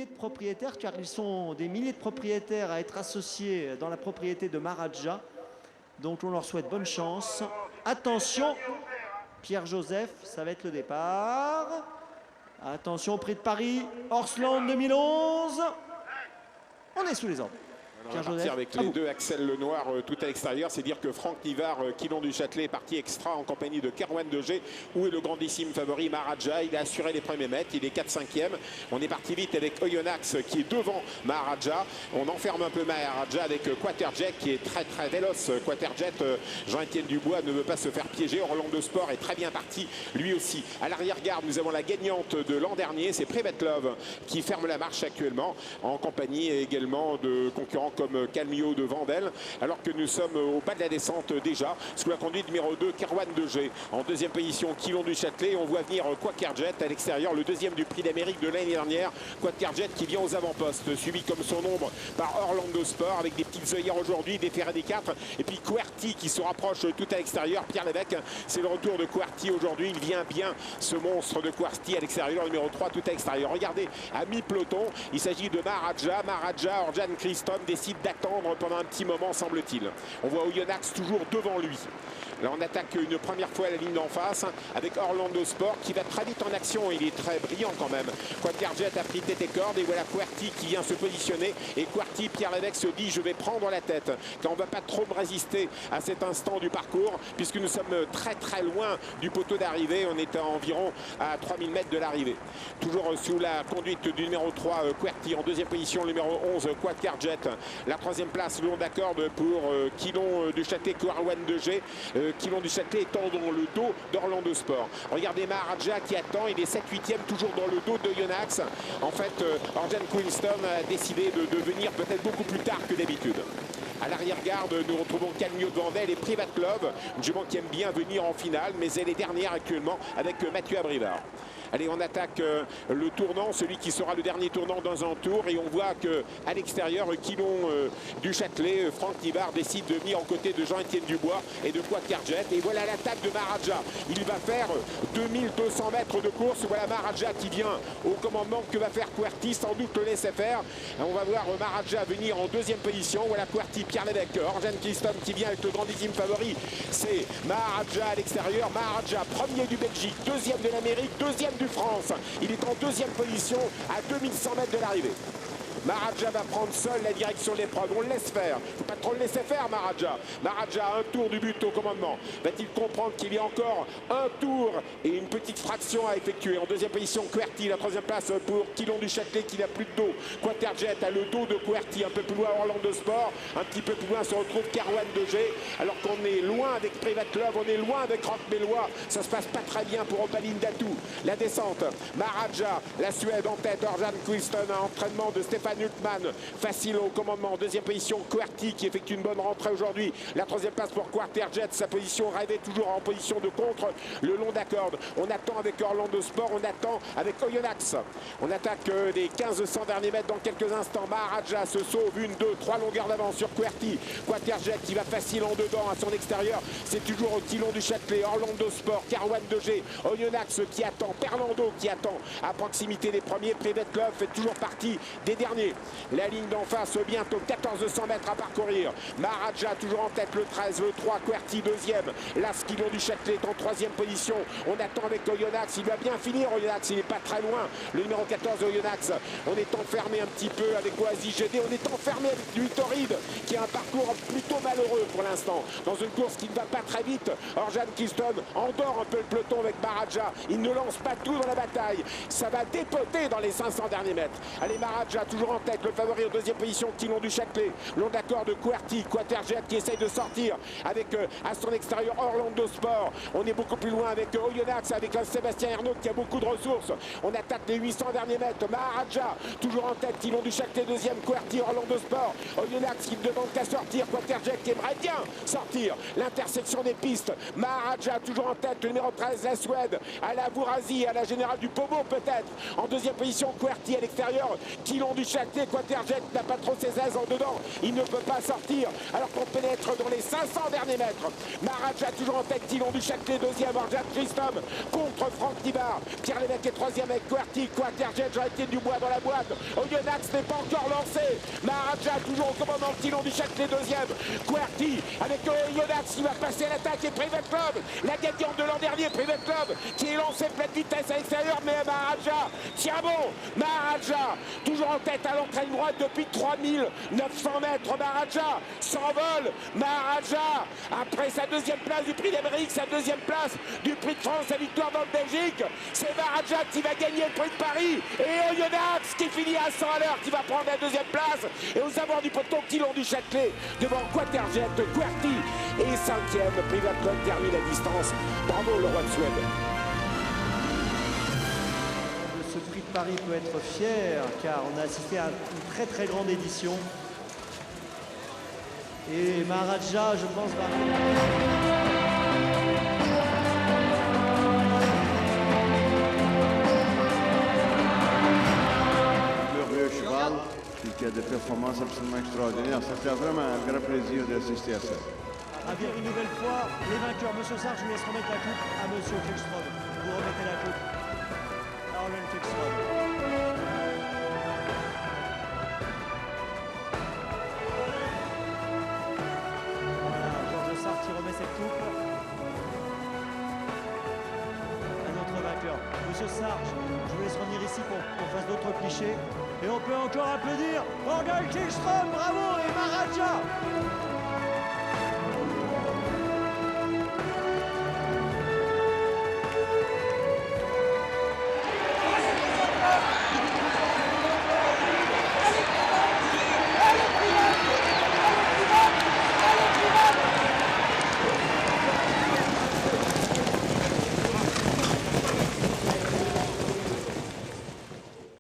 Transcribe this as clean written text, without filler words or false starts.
de propriétaires, car ils sont des milliers de propriétaires à être associés dans la propriété de Maharaja. Donc on leur souhaite bonne chance. Attention, Pierre-Joseph, ça va être le départ. Attention, prix de Paris, Horsland 2011. On est sous les ordres. On va partir avec les deux Axel Lenoir tout à l'extérieur. C'est dire que Franck Nivard, Quilon du Châtelet, est parti extra en compagnie de Kerwan Degé. Où est le grandissime favori Maharaja? Il a assuré les premiers mètres. Il est 4-5e. On est parti vite avec Oyonnax qui est devant Maharaja. On enferme un peu Maharaja avec Quaterjet qui est très très véloce. Quaterjet, Jean-Étienne Dubois ne veut pas se faire piéger. Orlando Sport est très bien parti lui aussi. À l'arrière-garde, nous avons la gagnante de l'an dernier. C'est Private Love qui ferme la marche actuellement en compagnie également de concurrents comme Calmio de Vandel, alors que nous sommes au bas de la descente déjà, sous la conduite numéro 2, Kerwan Degé. En deuxième position, Quilon du Châtelet. On voit venir Quaterjet à l'extérieur, le deuxième du prix d'Amérique de l'année dernière. Quaterjet qui vient aux avant-postes, suivi comme son ombre par Orlando Sport, avec des petites œillères aujourd'hui, des Ferrari 4. Et puis QWERTY qui se rapproche tout à l'extérieur. Pierre Lévesque, c'est le retour de QWERTY aujourd'hui. Il vient bien, ce monstre de QWERTY à l'extérieur, numéro 3, tout à l'extérieur. Regardez, à mi-peloton, il s'agit de Maharaja. Orjan Christophe décide d'attendre pendant un petit moment, semble-t-il. On voit Oyonnax toujours devant lui. Là, on attaque une première fois la ligne d'en face avec Orlando Sport qui va très vite en action. Il est très brillant quand même. Quaterjet a pris tête et corde et voilà QWERTY qui vient se positionner. Et QWERTY, Pierre Lévesque se dit je vais prendre la tête. Quand on ne va pas trop me résister à cet instant du parcours puisque nous sommes très très loin du poteau d'arrivée. On est à environ à 3000 mètres de l'arrivée. Toujours sous la conduite du numéro 3, QWERTY. En deuxième position, le numéro 11, Quaterjet. La troisième place, le long d'accord pour Quilon du Châtelet, Kerwan Degé. Quilon du Châtelet étant dans le dos d'Orlando Sport. Regardez Maharaja qui attend, il est 7-8e toujours dans le dos de Oyonnax. En fait, Orjan Queenstone a décidé de venir peut-être beaucoup plus tard que d'habitude. À l'arrière-garde, nous retrouvons Calmio de Vandel et Private Love, une jument qui aime bien venir en finale, mais elle est dernière actuellement avec Mathieu Abrivard. Allez, on attaque le tournant, celui qui sera le dernier tournant dans un tour. Et on voit qu'à l'extérieur, Quilon du Châtelet, Franck Nivard décide de venir aux côtés de Jean-Étienne Dubois et de Quaterjet. Et voilà l'attaque de Maharaja. Il va faire 2200 mètres de course. Voilà Maharaja qui vient au commandement. Que va faire QWERTY? Sans doute le laisser faire. On va voir Maharaja venir en deuxième position. Voilà QWERTY, Pierre Lévesque, Orjan Christophe qui vient avec le grandissime favori. C'est Maharaja à l'extérieur. Maharaja, premier du Belgique, deuxième de l'Amérique, deuxième du France. Il est en deuxième position à 2100 mètres de l'arrivée. Maharaja va prendre seul la direction de l'épreuve. On le laisse faire. Il ne faut pas trop le laisser faire, Maharaja. Maharaja a un tour du but au commandement. Va-t-il comprendre qu'il y a encore un tour et une petite fraction à effectuer? En deuxième position, QWERTY. La troisième place pour Quilon du Châtelet qui n'a plus de dos. Quaterjet a le dos de QWERTY. Un peu plus loin, Orlando Sport. Un petit peu plus loin se retrouve Kerwan Degé. Alors qu'on est loin avec Private Love. On est loin avec Roch Mélois. Ça se passe pas très bien pour Opaline Datou. La descente. Maharaja, la Suède en tête. Orjan Queenstone, un entraînement de Stéphane Hultmann, facile au commandement. En deuxième position, QWERTY qui effectue une bonne rentrée aujourd'hui. La troisième place pour Quaterjet, sa position rêvée, toujours en position de contre le long d'accord. On attend avec Orlando Sport, on attend avec Oyonnax. On attaque les 1500 derniers mètres dans quelques instants. Maharaja se sauve, 1, 2, 3 longueurs d'avance sur QWERTY. Quaterjet qui va facile en dedans à son extérieur. C'est toujours au Quilon du Châtelet, Orlando Sport, Kerwan Degé, Oyonnax qui attend, Perlando qui attend à proximité des premiers. Private Love fait toujours partie des derniers. La ligne d'en face, bientôt 1400 mètres à parcourir. Maharaja toujours en tête, le 13, le 3, QWERTY deuxième. Las Quilon du Châtelet est en troisième position. On attend avec Oyonnax, il va bien finir Oyonnax, il n'est pas très loin. Le numéro 14 Oyonnax, on est enfermé un petit peu avec Oasis GD, on est enfermé avec du Torrid qui a un parcours plutôt malheureux pour l'instant. Dans une course qui ne va pas très vite, Orjan Queenstone endort un peu le peloton avec Maharaja. Il ne lance pas tout dans la bataille. Ça va dépoter dans les 500 derniers mètres. Allez, Maharaja toujours en tête, le favori en deuxième position, Quilon du Châtelet. Long d'accord de QWERTY, Quaterjet qui essaye de sortir avec à son extérieur Orlando Sport. On est beaucoup plus loin avec Oyonnax, avec Sébastien Ernaud qui a beaucoup de ressources. On attaque les 800 derniers mètres. Maharaja toujours en tête, Quilon du Châtelet deuxième, QWERTY, Orlando Sport. Oyonnax qui ne demande qu'à sortir, Quaterjet qui aimerait bien sortir. L'intersection des pistes. Maharaja toujours en tête, le numéro 13, la Suède, à la Bourazi, à la Générale du Pomo peut-être. En deuxième position, QWERTY à l'extérieur, Quilon du Châtelet. Quaterjet n'a pas trop ses aises en dedans. Il ne peut pas sortir alors qu'on pénètre dans les 500 derniers mètres. Maharaja toujours en tête. Tilon du Châtelet deuxième. Orjan Christophe contre Franck Nivard. Pierre Lévesque est troisième avec Querty. Quaterjet, Jean-Étienne Dubois dans la boîte. Oyonnax n'est pas encore lancé. Maharaja toujours au commandement. Tilon du Châtelet deuxième. Querty avec Oyonnax qui va passer à l'attaque et Private Club. La gagnante de l'an dernier, Private Club, qui est lancé pleine vitesse à l'extérieur, mais Maharaja tient bon. Maharaja toujours en tête à l'entraîne droite depuis 3900 mètres. Maharaja s'envole. Maharaja après sa deuxième place du prix d'Amérique, sa deuxième place du prix de France, sa victoire dans le Belgique. C'est Maharaja qui va gagner le prix de Paris et Oyonnax qui finit à 100 à l'heure, qui va prendre la deuxième place. Et aux abords du peloton, Tilon du Châtelet devant Quaterjet, Querty et cinquième. Private Club termine la distance. Bravo le roi de Suède. Ce prix de Paris peut être fier car on a assisté à une très très grande édition. Et Maharaja, je pense, va... Glorieux cheval qui a des performances absolument extraordinaires. C'était vraiment un grand plaisir d'assister à ça. Ah bien, une nouvelle fois, les vainqueurs. Monsieur Sarr, je vous laisse remettre la coupe à Monsieur Klickström. Vous remettez la coupe à Orjan Klickström. Voilà, Georges Sarr qui remet cette coupe. Un autre vainqueur. Monsieur Sarr, je vous laisse revenir ici pour qu'on fasse d'autres clichés. Et on peut encore applaudir Orjan Klickström, bravo, et Maharaja.